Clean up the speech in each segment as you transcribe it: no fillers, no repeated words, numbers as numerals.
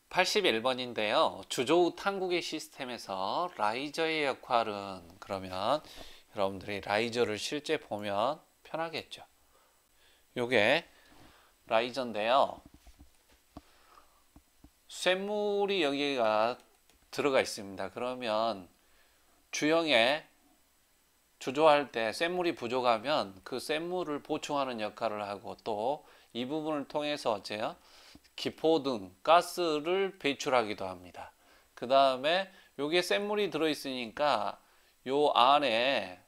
81번인데요. 주조우 탕국의 시스템에서 라이저의 역할은 그러면 여러분들이 라이저를 실제 보면 편하겠죠. 요게 라이저인데요. 쇳물이 여기가 들어가 있습니다. 그러면 주형에 주조할 때 쇳물이 부족하면 그 쇳물을 보충하는 역할을 하고 또 이 부분을 통해서 어째요? 기포 등 가스를 배출하기도 합니다. 그 다음에 여기에 쇳물이 들어있으니까 요 안에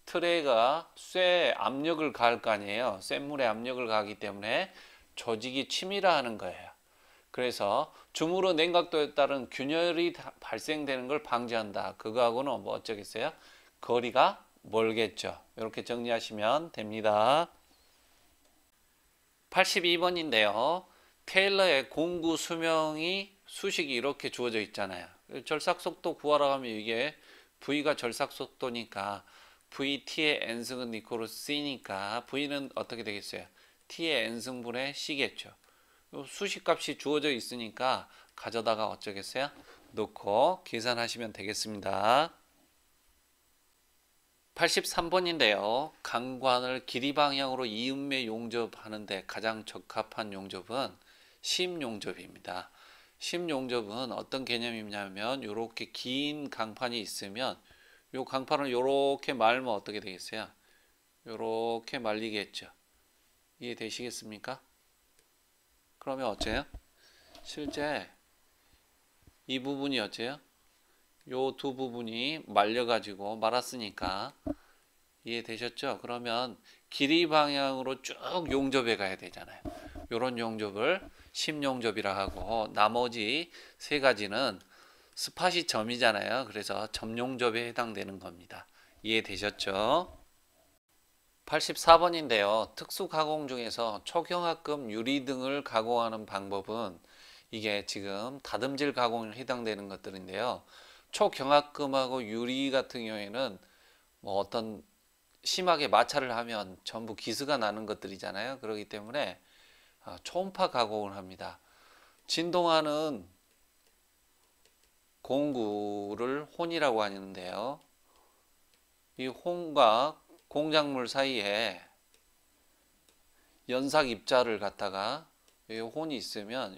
트레이가 쇠 압력을 가할 거 아니에요. 쇳물에 압력을 가하기 때문에 조직이 치밀화하는 거예요. 그래서 주무로 냉각도에 따른 균열이 발생되는 걸 방지한다. 그거하고는 뭐 어쩌겠어요? 거리가 멀겠죠. 이렇게 정리하시면 됩니다. 82번인데요. 테일러의 공구 수명이 수식이 이렇게 주어져 있잖아요. 절삭 속도 구하라 하면 이게 V가 절삭 속도니까 VT의 n승은 이코로 C니까 V는 어떻게 되겠어요? T의 n승분의 C겠죠. 수식값이 주어져 있으니까 가져다가 어쩌겠어요? 놓고 계산하시면 되겠습니다. 83번인데요. 강관을 길이 방향으로 이음매 용접하는데 가장 적합한 용접은 심용접입니다. 심용접은 어떤 개념이냐면 이렇게 긴 강판이 있으면 이 강판을 이렇게 말면 어떻게 되겠어요? 이렇게 말리겠죠. 이해되시겠습니까? 그러면 어째요? 실제 이 부분이 어째요? 요 두 부분이 말려가지고 말았으니까 이해되셨죠? 그러면 길이 방향으로 쭉 용접해 가야 되잖아요. 요런 용접을 심용접이라 하고 나머지 세 가지는 스팟이 점이잖아요. 그래서 점용접에 해당되는 겁니다. 이해되셨죠? 84번인데요. 특수 가공 중에서 초경합금 유리 등을 가공하는 방법은 이게 지금 다듬질 가공에 해당되는 것들인데요. 초경합금하고 유리 같은 경우에는 뭐 어떤 심하게 마찰을 하면 전부 기스가 나는 것들이잖아요. 그렇기 때문에 초음파 가공을 합니다. 진동하는 공구를 혼이라고 하는데요. 이 혼과 공작물 사이에 연삭 입자를 갖다가 여기 혼이 있으면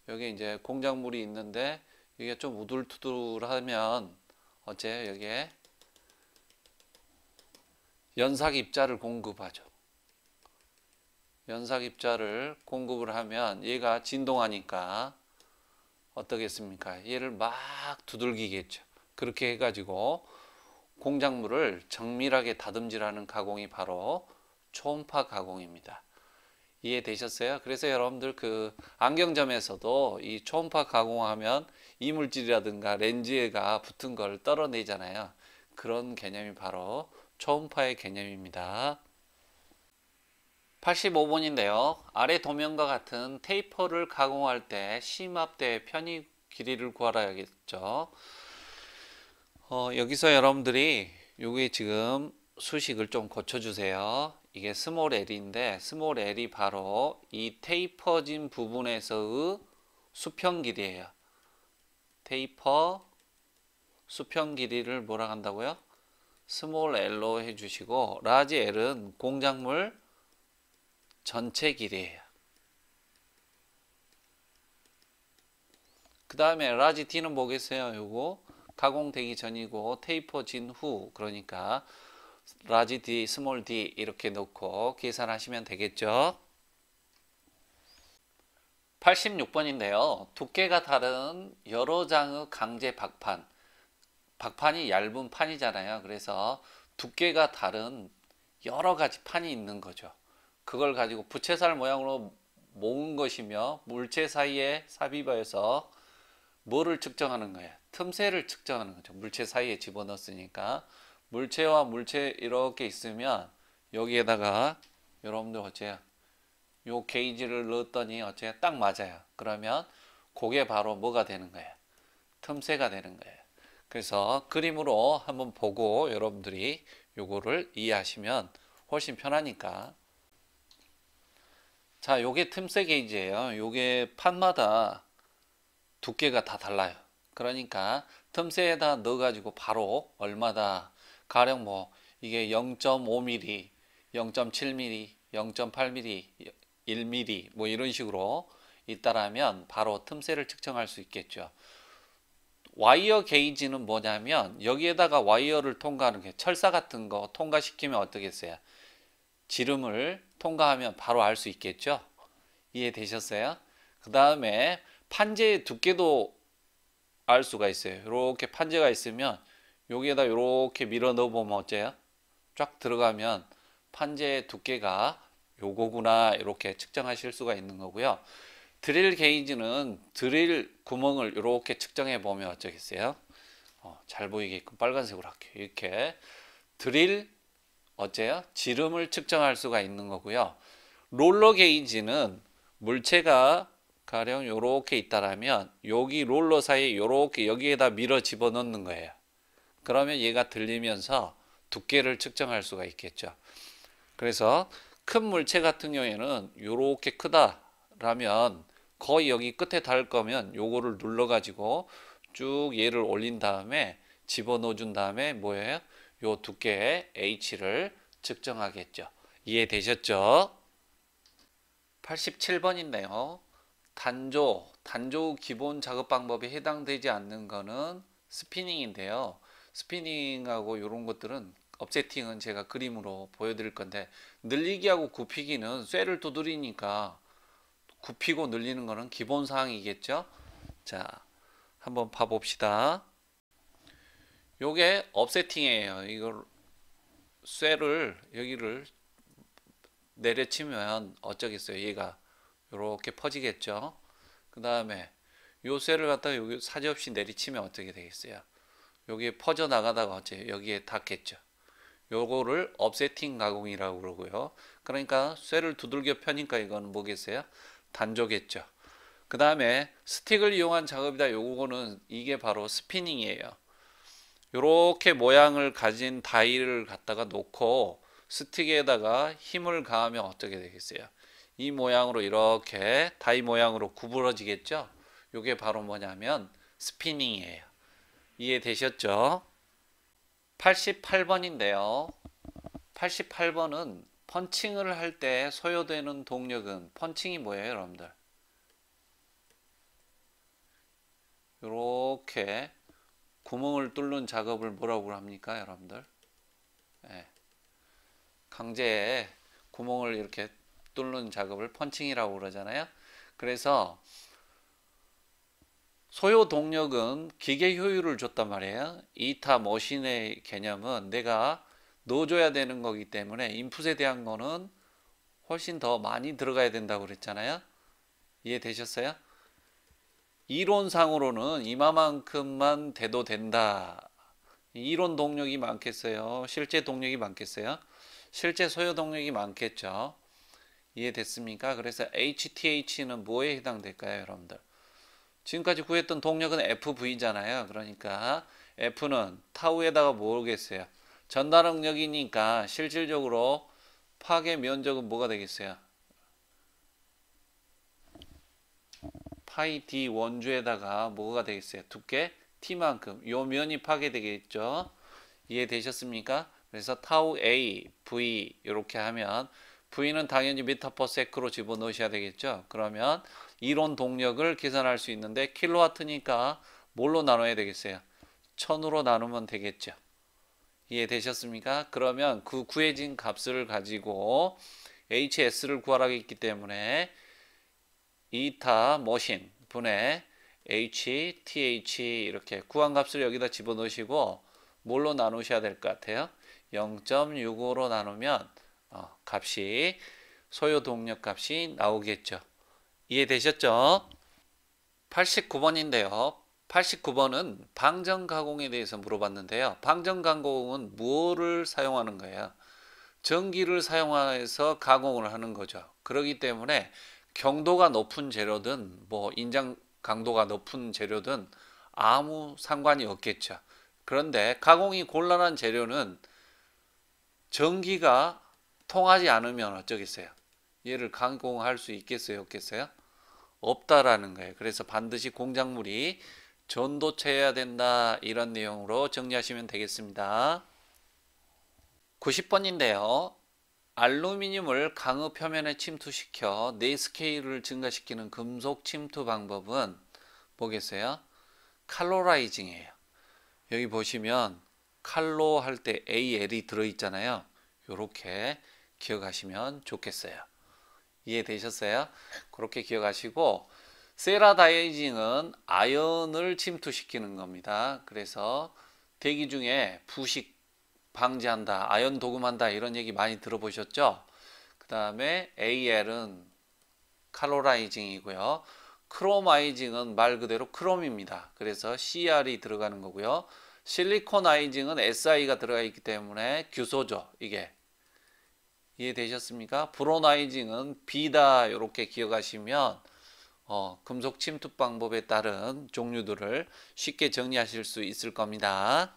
여기 이제 공작물이 있는데 이게 좀 우둘투둘하면 어째 여기에 연삭 입자를 공급하죠. 연삭 입자를 공급을 하면 얘가 진동하니까 어떻겠습니까? 얘를 막 두들기겠죠. 그렇게 해가지고 공작물을 정밀하게 다듬질하는 가공이 바로 초음파 가공입니다. 이해되셨어요? 그래서 여러분들 그 안경점에서도 이 초음파 가공하면 이물질이라든가 렌즈가 붙은 걸 떨어내잖아요. 그런 개념이 바로 초음파의 개념입니다. 85번인데요. 아래 도면과 같은 테이퍼를 가공할 때 심압대 편입 길이를 구하라야겠죠. 여기서 여러분들이 여기 지금 수식을 좀 고쳐주세요. 이게 스몰 l인데 스몰 l이 바로 이 테이퍼진 부분에서의 수평 길이에요. 테이퍼 수평 길이를 뭐라 한다고요? 스몰 l로 해주시고 라지 l은 공작물 전체 길이에요. 그 다음에 라지 D는 뭐겠어요? 요거 가공되기 전이고 테이퍼 진 후, 그러니까 라지 D, 스몰 d 이렇게 놓고 계산하시면 되겠죠. 86번인데요. 두께가 다른 여러 장의 강제 박판. 박판이 얇은 판이잖아요. 그래서 두께가 다른 여러 가지 판이 있는 거죠. 그걸 가지고 부채살 모양으로 모은 것이며 물체 사이에 삽입하여서 뭐를 측정하는 거예요? 틈새를 측정하는 거죠. 물체 사이에 집어넣었으니까 물체와 물체 이렇게 있으면 여기에다가 여러분들 어째요? 요 게이지를 넣었더니 어째요? 딱 맞아요. 그러면 그게 바로 뭐가 되는 거예요? 틈새가 되는 거예요. 그래서 그림으로 한번 보고 여러분들이 요거를 이해하시면 훨씬 편하니까. 자, 요게 틈새 게이지예요. 요게 판마다 두께가 다 달라요. 그러니까 틈새에다 넣어가지고 바로 얼마다 가령 뭐 이게 0.5mm, 0.7mm, 0.8mm, 1mm 뭐 이런 식으로 있다라면 바로 틈새를 측정할 수 있겠죠. 와이어 게이지는 뭐냐면 여기에다가 와이어를 통과하는 게 철사 같은 거 통과시키면 어떻겠어요? 지름을 통과하면 바로 알 수 있겠죠? 이해되셨어요? 그 다음에 판재의 두께도 알 수가 있어요. 이렇게 판재가 있으면 여기에다 이렇게 밀어 넣어 보면 어째요? 쫙 들어가면 판재의 두께가 요거구나 이렇게 측정하실 수가 있는 거고요. 드릴 게이지는 드릴 구멍을 이렇게 측정해 보면 어쩌겠어요? 잘 보이게끔 빨간색으로 할게요. 이렇게 드릴 어째요? 지름을 측정할 수가 있는 거고요. 롤러 게이지는 물체가 가령 이렇게 있다라면 여기 롤러 사이에 이렇게 여기에다 밀어 집어넣는 거예요. 그러면 얘가 들리면서 두께를 측정할 수가 있겠죠. 그래서 큰 물체 같은 경우에는 이렇게 크다라면 거의 여기 끝에 닿을 거면 요거를 눌러 가지고 쭉 얘를 올린 다음에 집어넣어 준 다음에 뭐예요? 요 두께의 H를 측정하겠죠. 이해되셨죠? 87번인데요. 단조 기본 작업 방법에 해당되지 않는 거는 스피닝인데요. 스피닝하고 이런 것들은 업세팅은 제가 그림으로 보여드릴 건데 늘리기하고 굽히기는 쇠를 두드리니까 굽히고 늘리는 거는 기본 사항이겠죠. 자, 한번 봐봅시다. 요게 업세팅이에요. 이걸 쇠를 여기를 내려치면 어쩌겠어요. 얘가 이렇게 퍼지겠죠. 그 다음에 요 쇠를 갖다가 여기 사지없이 내리치면 어떻게 되겠어요? 여기에 퍼져 나가다가 어째 여기에 닿겠죠. 요거를 업세팅 가공이라고 그러고요. 그러니까 쇠를 두들겨 펴니까 이건 뭐겠어요? 단조겠죠. 그 다음에 스틱을 이용한 작업이다. 요거는 이게 바로 스피닝이에요. 요렇게 모양을 가진 다이를 갖다가 놓고 스틱에다가 힘을 가하면 어떻게 되겠어요? 이 모양으로 이렇게 다이 모양으로 구부러지겠죠? 요게 바로 뭐냐면 스피닝이에요. 이해되셨죠? 88번인데요. 88번은 펀칭을 할 때 소요되는 동력은 펀칭이 뭐예요, 여러분들? 이렇게 구멍을 뚫는 작업을 뭐라고 합니까, 여러분들? 네. 강제에 구멍을 이렇게 뚫는 작업을 펀칭이라고 그러잖아요. 그래서 소요 동력은 기계 효율을 줬단 말이에요. 이타 머신의 개념은 내가 넣어줘야 되는 거기 때문에 인풋에 대한 거는 훨씬 더 많이 들어가야 된다고 그랬잖아요. 이해되셨어요? 이론상으로는 이마만큼만 돼도 된다. 이론 동력이 많겠어요? 실제 동력이 많겠어요? 실제 소요 동력이 많겠죠. 이해됐습니까? 그래서 HTH는 뭐에 해당될까요, 여러분들? 지금까지 구했던 동력은 FV잖아요. 그러니까 F는 타우에다가 뭐겠어요? 전달능력이니까 실질적으로 파괴 면적은 뭐가 되겠어요? 파이 D 원주에다가 뭐가 되겠어요? 두께 T만큼 요 면이 파괴되겠죠. 이해되셨습니까? 그래서 타우 A, V 이렇게 하면 V는 당연히 미터 퍼 세크로 집어넣으셔야 되겠죠. 그러면 이론 동력을 계산할 수 있는데 킬로와트니까 뭘로 나눠야 되겠어요? 1000으로 나누면 되겠죠. 이해되셨습니까? 그러면 그 구해진 값을 가지고 HS를 구하라고 했기 때문에 이타 머신 분의 HTH 이렇게 구한 값을 여기다 집어넣으시고 뭘로 나누셔야 될 것 같아요? 0.65로 나누면 값이 소요 동력 값이 나오겠죠. 이해되셨죠? 89번인데요. 89번은 방전 가공에 대해서 물어봤는데요. 방전 가공은 무엇을 사용하는 거예요? 전기를 사용해서 가공을 하는 거죠. 그렇기 때문에 경도가 높은 재료든 뭐 인장 강도가 높은 재료든 아무 상관이 없겠죠. 그런데 가공이 곤란한 재료는 전기가 통하지 않으면 어쩌겠어요? 얘를 가공할 수 있겠어요? 없겠어요? 없다라는 거예요. 그래서 반드시 공작물이 전도체해야 된다, 이런 내용으로 정리하시면 되겠습니다. 90번인데요. 알루미늄을 강의 표면에 침투시켜 내스케일을 증가시키는 금속 침투 방법은 뭐겠어요? 칼로라이징이에요. 여기 보시면 칼로 할 때 AL이 들어있잖아요. 이렇게 기억하시면 좋겠어요. 이해되셨어요? 그렇게 기억하시고, 세라다이징은 아연을 침투시키는 겁니다. 그래서 대기 중에 부식 방지한다, 아연 도금한다, 이런 얘기 많이 들어보셨죠? 그 다음에 AL은 칼로라이징이고요. 크로마이징은 말 그대로 크롬입니다. 그래서 CR이 들어가는 거고요. 실리코나이징은 SI가 들어가 있기 때문에 규소죠. 이게 이해되셨습니까? 브로나이징은 B다, 이렇게 기억하시면 금속 침투 방법에 따른 종류들을 쉽게 정리하실 수 있을 겁니다.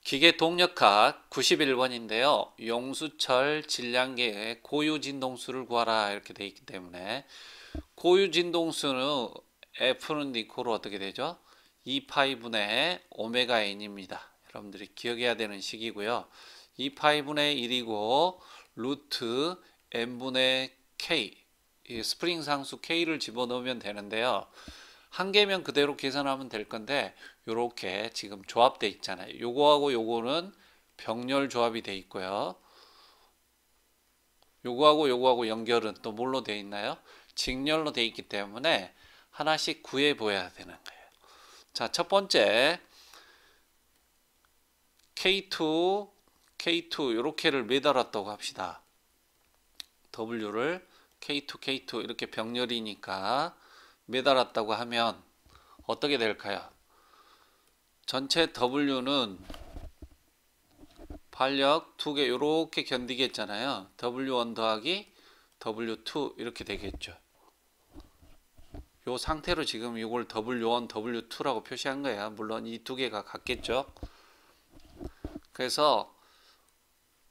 기계 동력학 91번인데요. 용수철 질량계의 고유 진동수를 구하라, 이렇게 되어 있기 때문에 고유 진동수는 F는 이코로 어떻게 되죠? 2파이분의 오메가 N입니다. 여러분들이 기억해야 되는 식이고요. 2파이분의 1이고 루트 N분의 K, 스프링 상수 K를 집어넣으면 되는데요. 한 개면 그대로 계산하면 될 건데 요렇게 지금 조합되어 있잖아요. 요거하고 요거는 병렬 조합이 되어 있고요. 요거하고 요거하고 연결은 또 뭘로 되어 있나요? 직렬로 되어 있기 때문에 하나씩 구해 보여야 되는 거예요. 자, 첫 번째 K2, K2 요렇게를 매달았다고 합시다. W를 K2, K2 이렇게 병렬이니까 매달았다고 하면 어떻게 될까요? 전체 W는 반력 2개 이렇게 견디겠잖아요. W1 더하기 W2 이렇게 되겠죠. 이 상태로 지금 이걸 W1, W2라고 표시한 거예요. 물론 이 두 개가 같겠죠. 그래서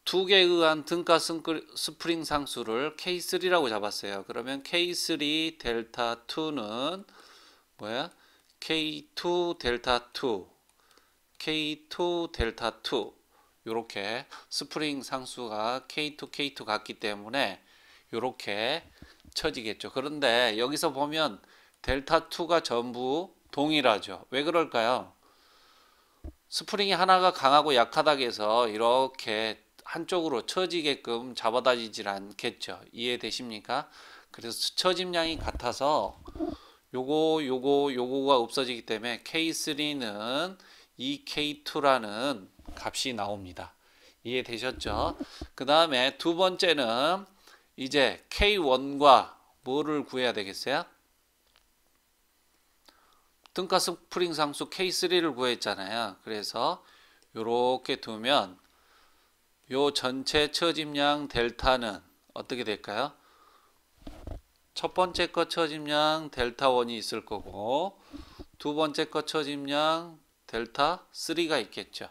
두 개에 의한 등가 스프링 상수를 K3라고 잡았어요. 그러면 K3 델타 2는 뭐야? K2 델타 2, K2 델타 2 이렇게 스프링 상수가 K2, K2 같기 때문에 이렇게 쳐지겠죠. 그런데 여기서 보면 델타 2가 전부 동일하죠. 왜 그럴까요? 스프링이 하나가 강하고 약하다고 해서 이렇게 한쪽으로 처지게끔 잡아다니질 않겠죠. 이해되십니까? 그래서 처짐량이 같아서 요거가 없어지기 때문에 K3는 2K2라는 값이 나옵니다. 이해되셨죠? 그 다음에 두 번째는 이제 K1과 뭐를 구해야 되겠어요? 등가 스프링 상수 K3를 구했잖아요. 그래서 이렇게 두면 요 전체 처짐량 델타는 어떻게 될까요? 첫 번째 거 처짐량 델타 1이 있을 거고 두 번째 거 처짐량 델타 3가 있겠죠.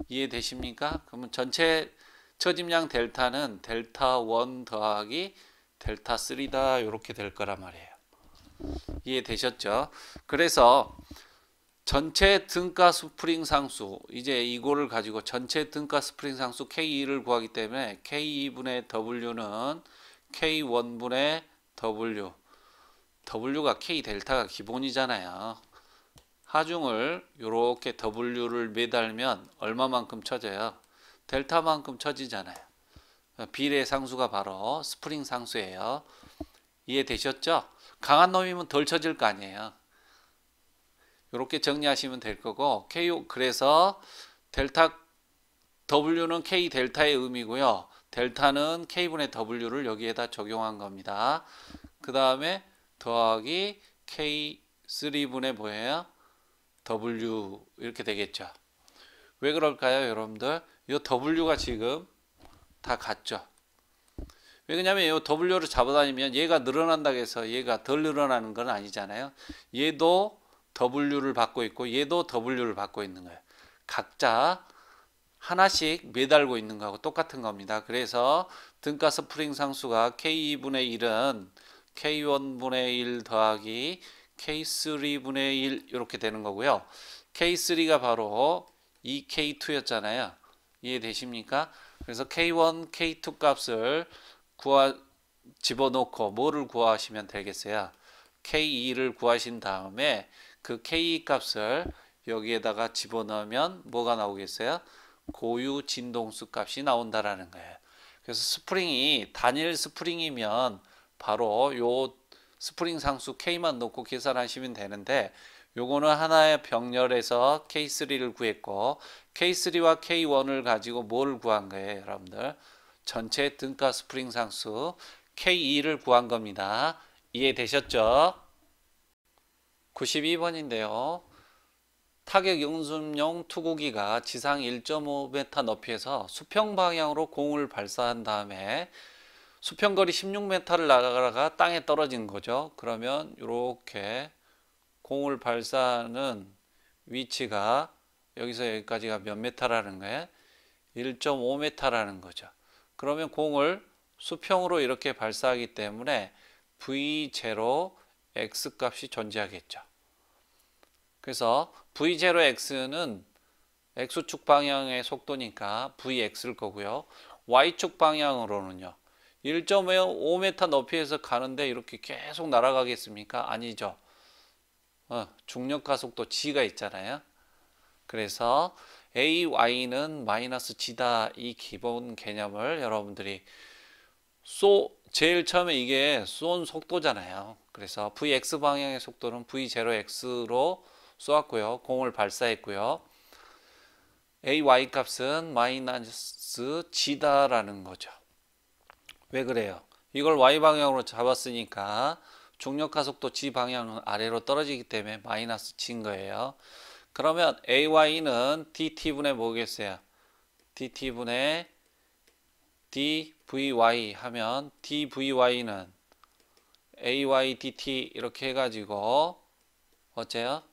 이해되십니까? 그러면 전체 처짐량 델타는 델타 1 더하기 델타 3다, 이렇게 될 거란 말이에요. 이해되셨죠? 그래서 전체 등가 스프링 상수, 이제 이거를 가지고 전체 등가 스프링 상수 K2를 구하기 때문에 K2분의 W는 K1분의 W, W가 K 델타가 기본이잖아요. 하중을 이렇게 W를 매달면 얼마만큼 쳐져요? 델타만큼 쳐지잖아요. 비례 상수가 바로 스프링 상수예요. 이해되셨죠? 강한 놈이면 덜 쳐질 거 아니에요. 이렇게 정리하시면 될 거고, 그래서 델타 W는 K 델타의 의미고요. 델타는 K분의 W를 여기에다 적용한 겁니다. 그 다음에 더하기 K3분의 뭐예요? W 이렇게 되겠죠. 왜 그럴까요, 여러분들? 이 W가 지금 다 같죠. 왜냐면 이 W를 잡아다니면 얘가 늘어난다고 해서 얘가 덜 늘어나는 건 아니잖아요. 얘도 W를 받고 있고 얘도 W를 받고 있는 거예요. 각자 하나씩 매달고 있는 거하고 똑같은 겁니다. 그래서 등가 스프링 상수가 K2분의 1은 K1분의 1 더하기 K3분의 1 이렇게 되는 거고요. K3가 바로 이 K2였잖아요. 이해되십니까? 그래서 K1, K2 값을 집어넣고 뭐를 구하시면 되겠어요? K2를 구하신 다음에 그 K2 값을 여기에다가 집어넣으면 뭐가 나오겠어요? 고유 진동수 값이 나온다라는 거예요. 그래서 스프링이 단일 스프링이면 바로 요 스프링 상수 K만 넣고 계산하시면 되는데, 요거는 하나의 병렬에서 K3를 구했고 K3와 K1을 가지고 뭘 구한 거예요, 여러분들? 전체 등가 스프링 상수 K2를 구한 겁니다. 이해되셨죠? 92번인데요. 타격 연습용 투구기가 지상 1.5m 높이에서 수평 방향으로 공을 발사한 다음에 수평거리 16m를 나가다가 땅에 떨어진 거죠. 그러면 이렇게 공을 발사하는 위치가 여기서 여기까지가 몇 메타라는 거예요? 1.5m라는 거죠. 그러면 공을 수평으로 이렇게 발사하기 때문에 V0 X 값이 존재하겠죠. 그래서 V0X는 X축 방향의 속도니까 Vx일 거고요. Y축 방향으로는요. 1.5m 높이에서 가는데 이렇게 계속 날아가겠습니까? 아니죠. 중력 가속도 G가 있잖아요. 그래서 AY는 마이너스 G다, 이 기본 개념을 여러분들이 제일 처음에 이게 쏜 속도잖아요. 그래서 Vx 방향의 속도는 V0X로 쏘았고요. 공을 발사했고요. AY 값은 마이너스 G다라는 거죠. 왜 그래요? 이걸 Y 방향으로 잡았으니까 중력 가속도 G 방향은 아래로 떨어지기 때문에 마이너스 G인 거예요. 그러면 AY는 DT분의 뭐겠어요? DT분의 DVY 하면 DVY는 AY DT 이렇게 해가지고 어째요?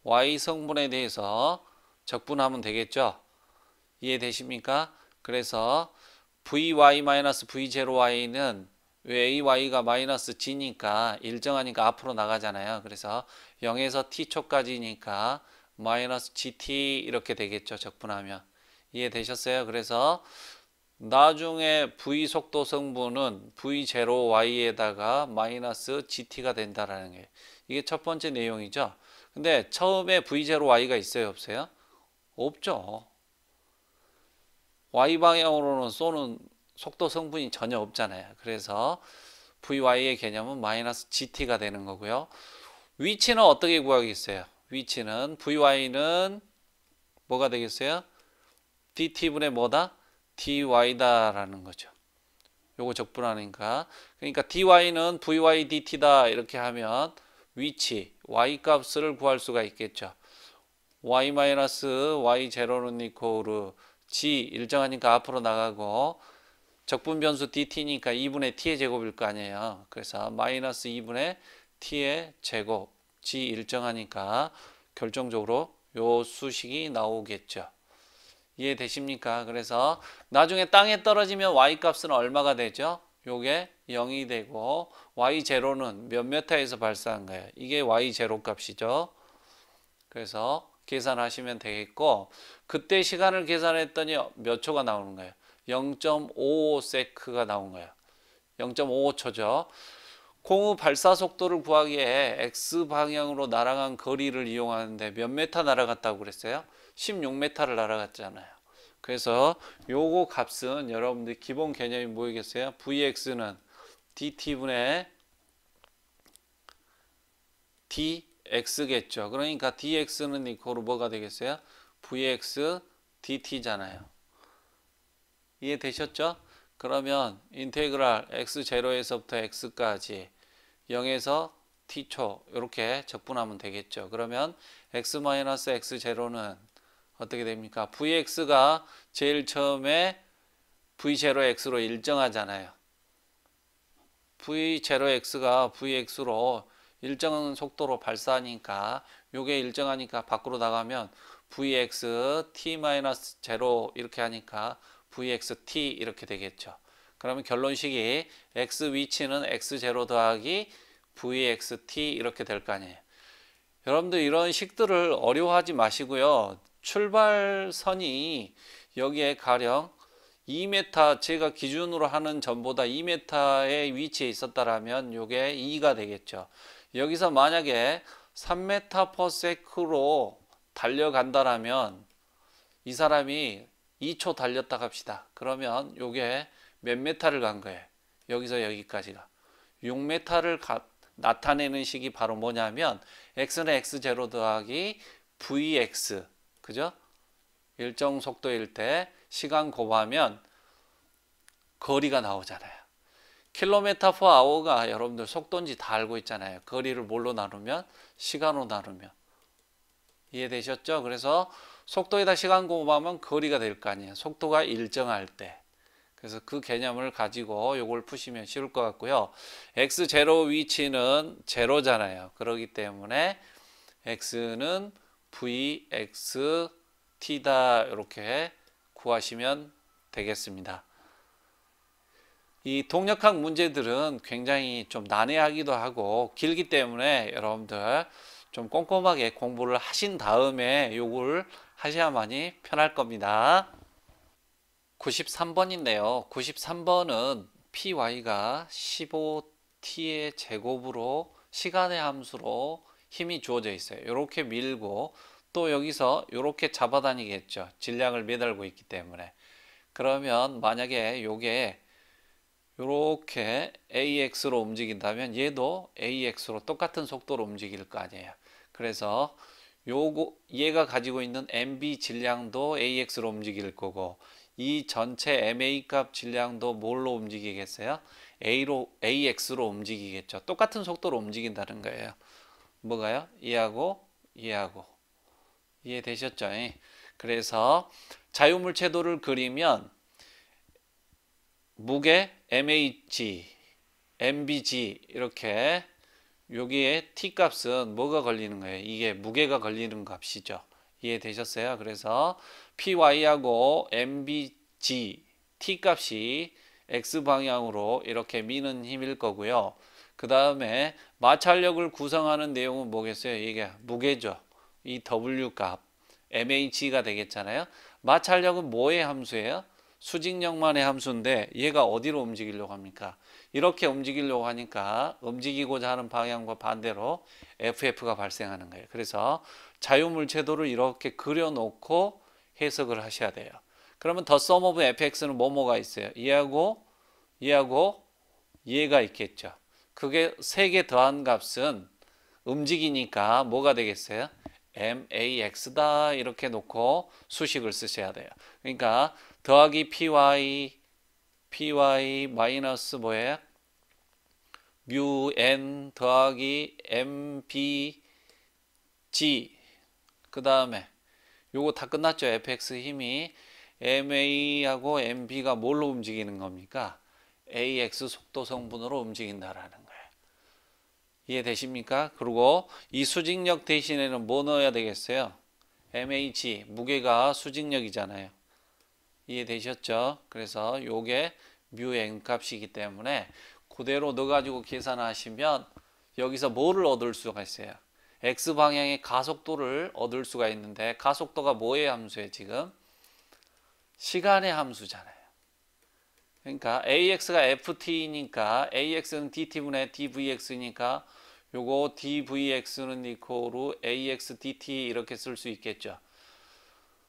Y 성분에 대해서 적분하면 되겠죠? 이해되십니까? 그래서 VY-V0Y는 왜 AY가 마이너스 G니까 일정하니까 앞으로 나가잖아요. 그래서 0에서 T초까지니까 마이너스 GT 이렇게 되겠죠. 적분하면. 이해되셨어요? 그래서 나중에 V 속도 성분은 V0Y에다가 마이너스 GT가 된다라는 게 이게 첫 번째 내용이죠. 근데 처음에 V0Y가 있어요? 없어요? 없죠. Y 방향으로는 쏘는 속도 성분이 전혀 없잖아요. 그래서 VY의 개념은 마이너스 GT가 되는 거고요. 위치는 어떻게 구하겠어요? 위치는 VY는 뭐가 되겠어요? DT분의 뭐다? DY다라는 거죠. 요거 적분하니까. 그러니까 DY는 VY DT다 이렇게 하면 위치, Y 값을 구할 수가 있겠죠. Y-Y0는 이코르 G 일정하니까 앞으로 나가고 적분 변수 DT니까 2분의 T의 제곱일 거 아니에요. 그래서 마이너스 2분의 T의 제곱 G 일정하니까 결정적으로 요 수식이 나오겠죠. 이해되십니까? 그래서 나중에 땅에 떨어지면 Y 값은 얼마가 되죠? 요게 0이 되고 Y0는 몇 메타에서 발사한 거예요? 이게 Y0 값이죠. 그래서 계산하시면 되겠고 그때 시간을 계산했더니 몇 초가 나오는 거예요? 0.55세크가 나온 거예요. 0.55초죠. 공의 발사 속도를 구하기에 X방향으로 날아간 거리를 이용하는데 몇 메타 날아갔다고 그랬어요? 16m를 날아갔잖아요. 그래서 요거 값은 여러분들 기본 개념이 뭐겠어요? Vx는 dt분의 dx겠죠. 그러니까 dx는 이코로 뭐가 되겠어요? Vx dt잖아요. 이해되셨죠? 그러면 인테그랄 x0에서부터 x까지 0에서 t초 이렇게 적분하면 되겠죠. 그러면 x-x0는 어떻게 됩니까? Vx가 제일 처음에 V0x로 일정하잖아요. V0x가 Vx로 일정한 속도로 발사하니까 요게 일정하니까 밖으로 나가면 Vx t-0 이렇게 하니까 Vxt 이렇게 되겠죠. 그러면 결론식이 x 위치는 x0 더하기 vxt 이렇게 될 거 아니에요. 여러분들 이런 식들을 어려워하지 마시고요. 출발선이 여기에 가령 2m, 제가 기준으로 하는 점보다 2m의 위치에 있었다라면 이게 2가 되겠죠. 여기서 만약에 3m/s로 달려간다라면 이 사람이 2초 달렸다 합시다. 그러면 이게 몇 m를 간 거예요? 여기서 여기까지가 6m를 나타내는 식이 바로 뭐냐면 x는 x0 더하기 vx, 그죠? 일정 속도일 때 시간 곱하면 거리가 나오잖아요. 킬로미터 퍼 아워가 여러분들 속도인지 다 알고 있잖아요. 거리를 뭘로 나누면? 시간으로 나누면. 이해되셨죠? 그래서 속도에다 시간 곱하면 거리가 될 거 아니에요. 속도가 일정할 때. 그래서 그 개념을 가지고 이걸 푸시면 쉬울 것 같고요. x0 위치는 제로잖아요. 그렇기 때문에 x는 vxt다 이렇게 구하시면 되겠습니다. 이 동력학 문제들은 굉장히 좀 난해하기도 하고 길기 때문에 여러분들 좀 꼼꼼하게 공부를 하신 다음에 요걸 하셔야만이 편할 겁니다. 93번인데요. 93번은 py가 15t의 제곱으로 시간의 함수로 힘이 주어져 있어요. 이렇게 밀고 또 여기서 이렇게 잡아다니겠죠. 질량을 매달고 있기 때문에. 그러면 만약에 요게 이렇게 AX로 움직인다면 얘도 AX로 똑같은 속도로 움직일 거 아니에요. 그래서 얘가 가지고 있는 MB 질량도 AX로 움직일 거고 이 전체 MA 값 질량도 뭘로 움직이겠어요? AX로 움직이겠죠. 똑같은 속도로 움직인다는 거예요. 뭐가요? 얘하고 얘하고. 이해되셨죠? 그래서 자유물체도를 그리면 무게 MHG, MBG 이렇게 여기에 T 값은 뭐가 걸리는 거예요? 이게 무게가 걸리는 값이죠. 이해되셨어요? 그래서 PY하고 MBG, T 값이 X 방향으로 이렇게 미는 힘일 거고요. 그 다음에 마찰력을 구성하는 내용은 뭐겠어요? 이게 무게죠. 이 W 값, MH가 되겠잖아요. 마찰력은 뭐의 함수예요? 수직력만의 함수인데 얘가 어디로 움직이려고 합니까? 이렇게 움직이려고 하니까 움직이고자 하는 방향과 반대로 FF가 발생하는 거예요. 그래서 자유물체도를 이렇게 그려놓고 해석을 하셔야 돼요. 그러면 the sum of fx는 뭐뭐가 있어요? 얘하고 얘하고 얘가 있겠죠. 그게 세 개 더한 값은 움직이니까 뭐가 되겠어요? MAX다 이렇게 놓고 수식을 쓰셔야 돼요. 그러니까 더하기 PY 마이너스 뭐예요? 뮤 N 더하기 MBG 그 다음에 요거 다 끝났죠. FX 힘이 MA하고 MB가 뭘로 움직이는 겁니까? AX 속도 성분으로 움직인다라는 거예요. 이해되십니까? 그리고 이 수직력 대신에는 뭐 넣어야 되겠어요? MH 무게가 수직력이잖아요. 이해되셨죠? 그래서 요게 뮤 N 값이기 때문에 그대로 넣어가지고 계산하시면 여기서 뭐를 얻을 수가 있어요? X 방향의 가속도를 얻을 수가 있는데 가속도가 뭐의 함수예요 지금? 시간의 함수잖아요. 그러니까 AX가 FT니까 AX는 DT분의 DVX니까 요거 DVX는 이코로 AX DT 이렇게 쓸 수 있겠죠.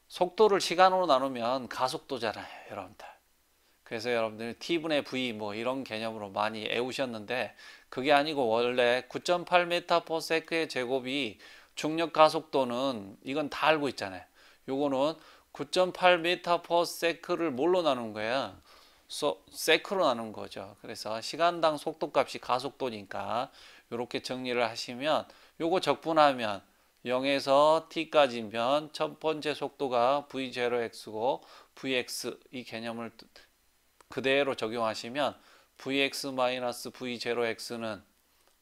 속도를 시간으로 나누면 가속도잖아요, 여러분들. 그래서 여러분들 T분의 V 뭐 이런 개념으로 많이 애우셨는데 그게 아니고 원래 9.8m/s의 제곱이 중력 가속도는 이건 다 알고 있잖아요. 요거는 9.8m/s를 뭘로 나눈 거야? 세크로 나눈 거죠. 그래서 시간당 속도값이 가속도니까 이렇게 정리를 하시면 요거 적분하면 0에서 t까지면 첫 번째 속도가 v0x고 vx 이 개념을 그대로 적용하시면 vx-v0x는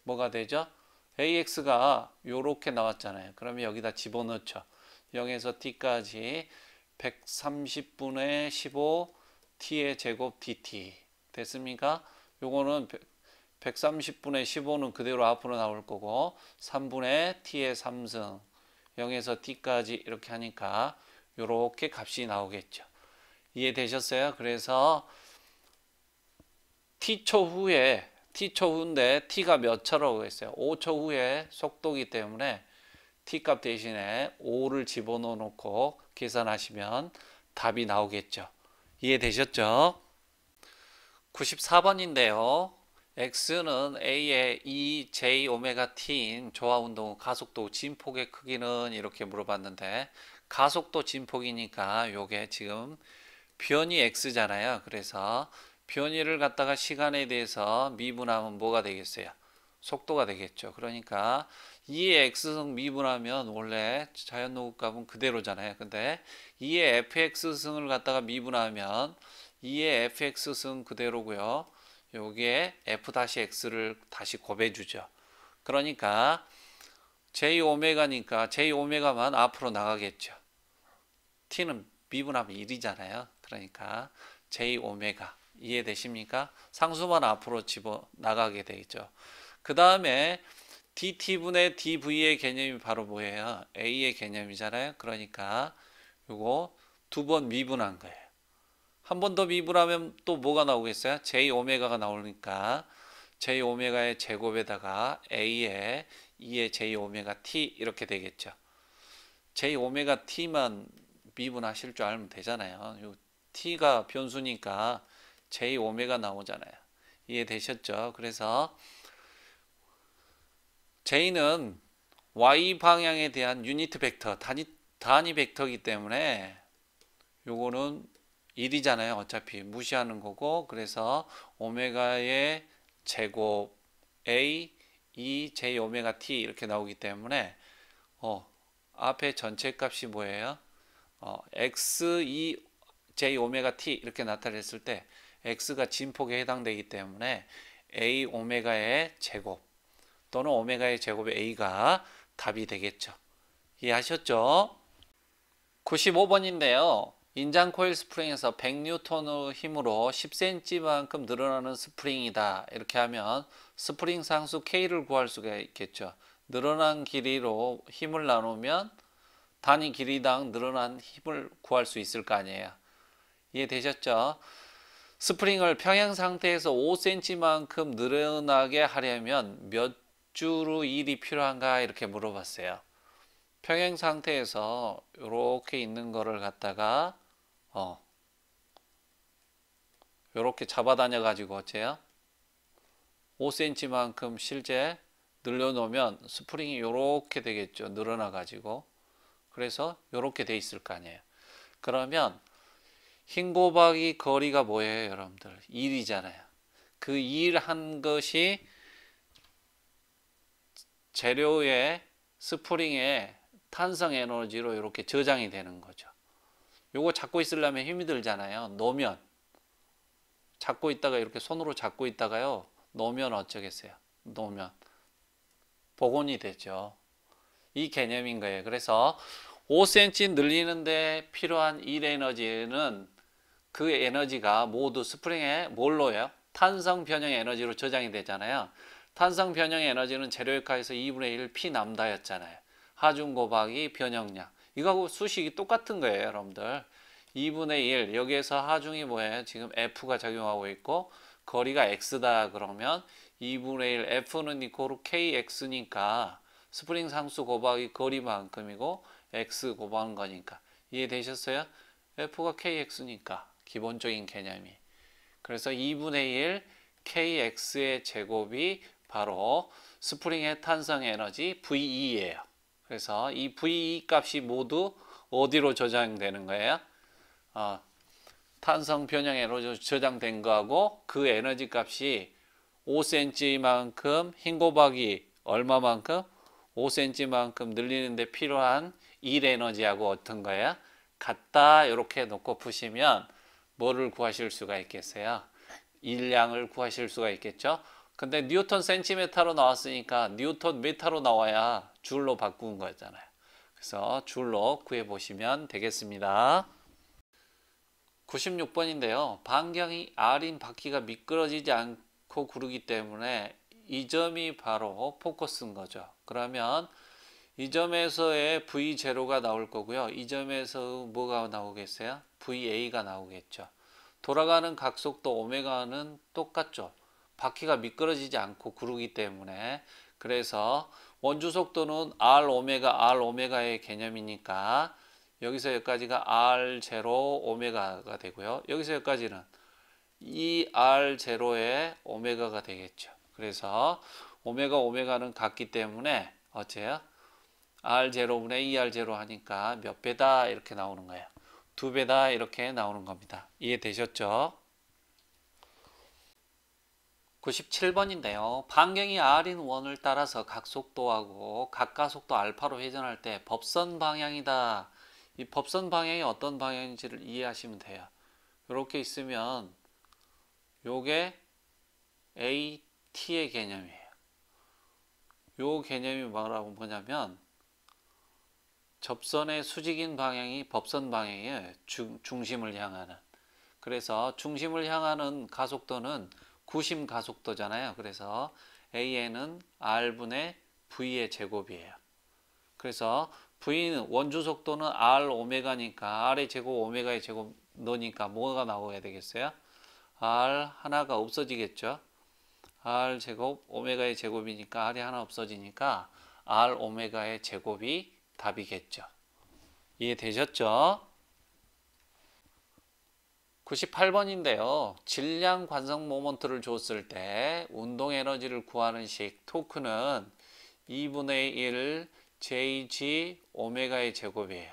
뭐가 되죠? ax가 요렇게 나왔잖아요. 그러면 여기다 집어넣죠. 0에서 t까지 130분의 15 t의 제곱 dt 됐습니까? 요거는 130분의 15는 그대로 앞으로 나올 거고 3분의 t의 3승 0에서 t까지 이렇게 하니까 요렇게 값이 나오겠죠. 이해되셨어요? 그래서 t초 후에 t초 후인데 t가 몇 초라고 했어요? 5초 후에 속도기 때문에 t값 대신에 5를 집어넣어 놓고 계산하시면 답이 나오겠죠. 이해되셨죠? 94번인데요. x는 a의 2j 오메가 t인 조화운동 가속도 진폭의 크기는 이렇게 물어봤는데 가속도 진폭이니까 요게 지금 변이 x잖아요. 그래서 변이를 갖다가 시간에 대해서 미분하면 뭐가 되겠어요? 속도가 되겠죠. 그러니까 2의 x승 미분하면 원래 자연노급값은 그대로잖아요. 근데 2의 fx승을 갖다가 미분하면 2의 fx승 그대로고요. 여기에 f-x를 다시 곱해주죠. 그러니까 j-오메가니까 j-오메가만 앞으로 나가겠죠. t는 미분하면 1이잖아요. 그러니까 j-오메가 이해되십니까? 상수만 앞으로 집어 나가게 되죠. 그 다음에 dt분의 dv의 개념이 바로 뭐예요? a의 개념이잖아요. 그러니까 요거 두 번 미분한 거예요. 한 번 더 미분하면 또 뭐가 나오겠어요? j-오메가가 나오니까 j-오메가의 제곱에다가 a의 2의 j-오메가 t 이렇게 되겠죠. j-오메가 t만 미분하실 줄 알면 되잖아요. 요 t가 변수니까 j-오메가 나오잖아요. 이해되셨죠? 그래서 j는 y 방향에 대한 유니트 벡터, 단위 벡터이기 때문에 요거는 1이잖아요. 어차피 무시하는 거고 그래서 오메가의 제곱 a 2j 오메가 t 이렇게 나오기 때문에 앞에 전체 값이 뭐예요? x 2j 오메가 t 이렇게 나타냈을 때 x가 진폭에 해당되기 때문에 a 오메가의 제곱 또는 오메가의 제곱의 a가 답이 되겠죠. 이해하셨죠? 95번인데요. 인장 코일 스프링에서 100N의 힘으로 10cm만큼 늘어나는 스프링이다. 이렇게 하면 스프링 상수 K를 구할 수가 있겠죠. 늘어난 길이로 힘을 나누면 단위 길이당 늘어난 힘을 구할 수 있을 거 아니에요. 이해되셨죠? 스프링을 평행 상태에서 5cm만큼 늘어나게 하려면 몇 주로 일이 필요한가 이렇게 물어봤어요. 평행 상태에서 이렇게 있는 거를 갖다가 이렇게 잡아다녀 가지고 어째요? 5cm만큼 실제 늘려놓으면 스프링이 이렇게 되겠죠. 늘어나 가지고 그래서 이렇게 돼 있을 거 아니에요. 그러면 흰 곱하기 거리가 뭐예요, 여러분들? 1이잖아요. 그 1 한 것이 재료의 스프링의 탄성 에너지로 이렇게 저장이 되는 거죠. 요거 잡고 있으려면 힘이 들잖아요. 놓으면 잡고 있다가 이렇게 손으로 잡고 있다가요. 놓으면 어쩌겠어요? 놓으면 복원이 되죠. 이 개념인 거예요. 그래서 5cm 늘리는데 필요한 일 에너지는 그 에너지가 모두 스프링에 뭘로요? 탄성 변형 에너지로 저장이 되잖아요. 탄성 변형 에너지는 제로역학에서 2분의 1 P 남다였잖아요. 하중 곱하기 변형량. 이거하고 수식이 똑같은 거예요, 여러분들. 2분의 1 여기에서 하중이 뭐예요? 지금 F가 작용하고 있고 거리가 X다 그러면 2분의 1 F는 이코로 KX니까 스프링 상수 곱하기 거리만큼이고 X 곱하는 거니까 이해되셨어요? F가 KX니까 기본적인 개념이. 그래서 2분의 1 KX의 제곱이 바로 스프링의 탄성 에너지 VE예요. 그래서 이 VE 값이 모두 어디로 저장되는 거예요? 탄성 변형 에너지로 저장된 거하고 그 에너지 값이 5cm만큼 흰 곱하기 얼마만큼? 5cm만큼 늘리는데 필요한 일 에너지하고 어떤 거예요? 같다 이렇게 놓고 푸시면 뭐를 구하실 수가 있겠어요? 일량을 구하실 수가 있겠죠? 근데 뉴턴 센티미터로 나왔으니까 뉴턴 미터로 나와야 줄로 바꾼 거잖아요. 그래서 줄로 구해 보시면 되겠습니다. 96번인데요. 반경이 R인 바퀴가 미끄러지지 않고 구르기 때문에 이 점이 바로 포커스인 거죠. 그러면 이 점에서의 V0가 나올 거고요. 이 점에서 뭐가 나오겠어요? VA가 나오겠죠. 돌아가는 각속도 오메가는 똑같죠. 바퀴가 미끄러지지 않고 구르기 때문에. 그래서 원주 속도는 R 오메가의 개념이니까 여기서 여기까지가 R0 오메가가 되고요. 여기서 여기까지는 이 R0의 오메가가 되겠죠. 그래서 오메가는 같기 때문에 어째요? R0분의 2R0 하니까 몇 배다 이렇게 나오는 거예요. 2배다 이렇게 나오는 겁니다. 이해되셨죠? 97번인데요. 반경이 R인 원을 따라서 각속도하고 각가속도 알파로 회전할 때 법선 방향이다. 이 법선 방향이 어떤 방향인지를 이해하시면 돼요. 이렇게 있으면 요게 AT의 개념이에요. 요 개념이 뭐냐면 접선의 수직인 방향이 법선 방향이에요. 중심을 향하는. 그래서 중심을 향하는 가속도는 구심 가속도잖아요. 그래서 AN은 R분의 V의 제곱이에요. 그래서 V는 원주 속도는 R 오메가니까 R의 제곱 오메가의 제곱 넣으니까 뭐가 나와야 되겠어요? R 하나가 없어지겠죠. R 제곱 오메가의 제곱이니까 R이 하나 없어지니까 R 오메가의 제곱이 답이겠죠. 이해되셨죠? 98번인데요. 질량 관성 모먼트를 줬을 때 운동 에너지를 구하는 식 토크는 2분의 1 JG 오메가의 제곱이에요.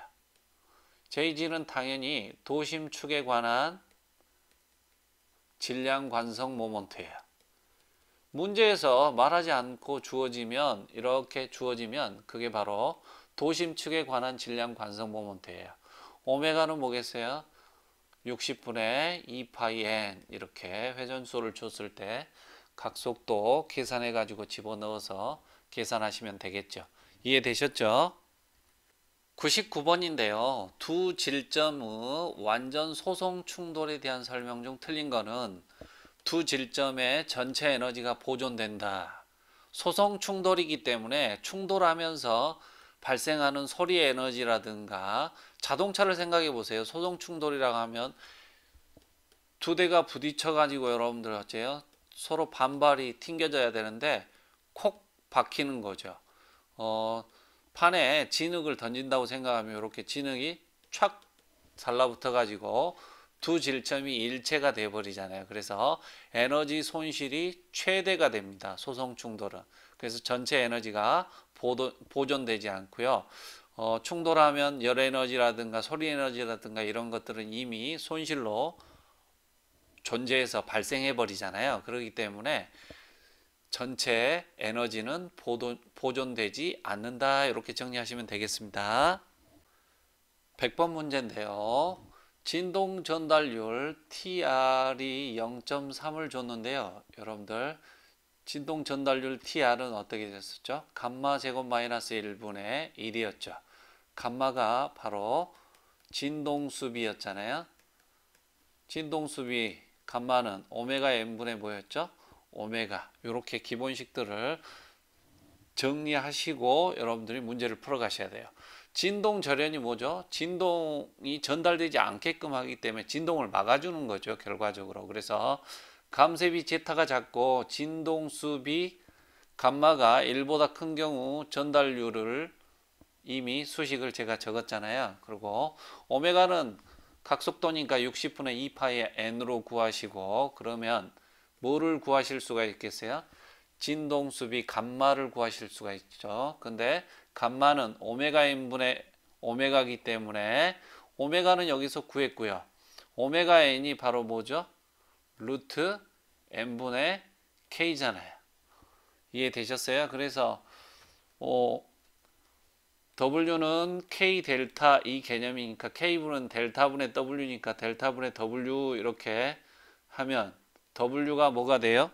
JG는 당연히 도심축에 관한 질량 관성 모먼트예요. 문제에서 말하지 않고 주어지면 이렇게 주어지면 그게 바로 도심축에 관한 질량 관성 모먼트예요. 오메가는 뭐겠어요? 60분의 2파이 n 이렇게 회전수를 줬을 때 각속도 계산해 가지고 집어넣어서 계산하시면 되겠죠. 이해되셨죠? 99번인데요. 두 질점의 완전 소송 충돌에 대한 설명 중 틀린 거는 두 질점의 전체 에너지가 보존된다. 소송 충돌이기 때문에 충돌하면서 발생하는 소리의 에너지라든가 자동차를 생각해 보세요. 소송 충돌이라고 하면 두 대가 부딪혀 가지고 여러분들 어째요? 서로 반발이 튕겨져야 되는데 콕 박히는 거죠. 판에 진흙을 던진다고 생각하면 이렇게 진흙이 촥 달라붙어 가지고 두 질점이 일체가 돼 버리잖아요. 그래서 에너지 손실이 최대가 됩니다. 소송 충돌은. 그래서 전체 에너지가 보존되지 않고요. 충돌하면 열 에너지라든가 소리 에너지라든가 이런 것들은 이미 손실로 존재해서 발생해 버리잖아요. 그렇기 때문에 전체 에너지는 보존되지 않는다. 이렇게 정리하시면 되겠습니다. 100번 문제인데요. 진동 전달률 TR이 0.3을 줬는데요. 여러분들 진동 전달률 TR은 어떻게 됐었죠? 감마 제곱 마이너스 1분의 1이었죠. 감마가 바로 진동수비였잖아요. 진동수비 감마는 오메가 n분의 뭐였죠? 오메가. 이렇게 기본식들을 정리하시고 여러분들이 문제를 풀어 가셔야 돼요. 진동 절연이 뭐죠? 진동이 전달되지 않게끔 하기 때문에 진동을 막아주는 거죠. 결과적으로. 그래서 감쇄비 제타가 작고 진동수비 감마가 1보다 큰 경우 전달률을 이미 수식을 제가 적었잖아요. 그리고 오메가는 각속도니까 60분의 2파이 n으로 구하시고 그러면 뭐를 구하실 수가 있겠어요? 진동수비 감마를 구하실 수가 있죠. 근데 감마는 오메가 n분의 오메가이기 때문에 오메가는 여기서 구했고요. 오메가 n이 바로 뭐죠? 루트 n분의 k잖아요. 이해되셨어요? 그래서 W는 K 델타 이 개념이니까 K분은 델타분의 W니까 델타분의 W 이렇게 하면 W가 뭐가 돼요?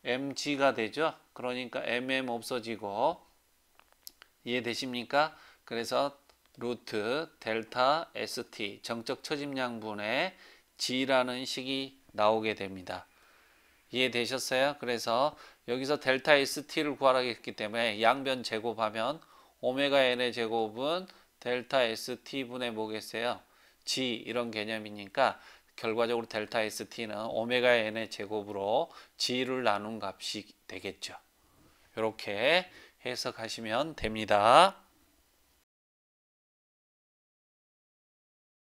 mg가 되죠. 그러니까 mm 없어지고 이해되십니까? 그래서 루트 델타 ST 정적 처집량분의 G라는 식이 나오게 됩니다. 이해되셨어요? 그래서 여기서 델타 ST를 구하라고 했기 때문에 양변 제곱하면 오메가 n의 제곱은 델타 ST분의 뭐겠어요? G 이런 개념이니까 결과적으로 델타 ST는 오메가 n의 제곱으로 G를 나눈 값이 되겠죠. 이렇게 해석하시면 됩니다.